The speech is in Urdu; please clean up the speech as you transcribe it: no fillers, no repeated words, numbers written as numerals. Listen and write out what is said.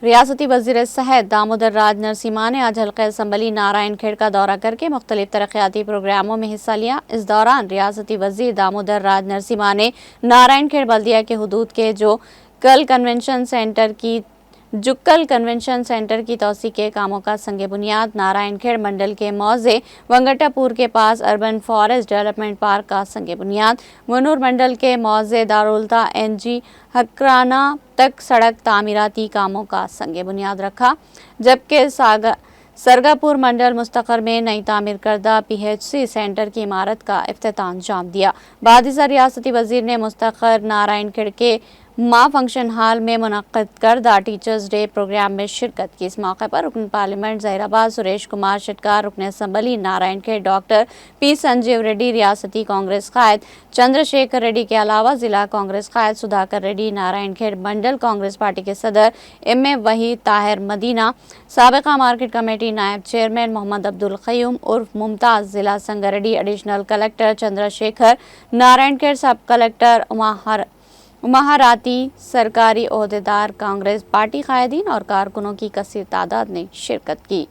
ریاستی وزیر صحت دامودر راج نرسیما نے آج حلقہ اسمبلی نارائن کھیڑ کا دورہ کر کے مختلف ترقیاتی پروگراموں میں حصہ لیا۔ اس دوران ریاستی وزیر دامودر راج نرسیما نے نارائن کھیڑ بلدیہ کے حدود کے جکل کنونشن سینٹر کی توسیع کے کاموں کا سنگ بنیاد، نارائن کھیڑ منڈل کے موضع ونگٹا پور کے پاس اربن فارسٹ ڈیولپمنٹ پارک کا سنگ بنیاد، منور منڈل کے موضع دارالتا NG حکرانہ تک سڑک تعمیراتی کاموں کا سنگ بنیاد رکھا، جبکہ سرگاپور منڈل مستقر میں نئی تعمیر کردہ PHC سینٹر کی عمارت کا افتتاح انجام دیا۔ بعد ازاں ریاستی وزیر نے مستقر نارائن کھیڑ کے ماں فنکشن ہال میں منعقد کردہ ٹیچرز ڈے پروگرام میں شرکت کی۔ اس موقع پر رکن پارلیمنٹ ظہیر آباد سریش کمار شیٹکار، رکن اسمبلی نارائن کھیڑ ڈاکٹر P سنجیو ریڈی، ریاستی کانگریس قائد چندر شیکھر ریڈی کے علاوہ ضلع کانگریس قائد سدھاکر ریڈی، نارائن کھیڑ منڈل کانگریس پارٹی کے صدر MA وحید طاہر مدینہ، سابقہ مارکیٹ کمیٹی نائب چیئرمین محمد عبدالقیوم عرف ممتاز، ضلع Sanga Reddy, additional collector Chandra Shekhar, Narayan Khed sub collector امہاراتی، سرکاری عہدیدار، کانگریس پارٹی قائدین اور کارکنوں کی کثیر تعداد نے شرکت کی۔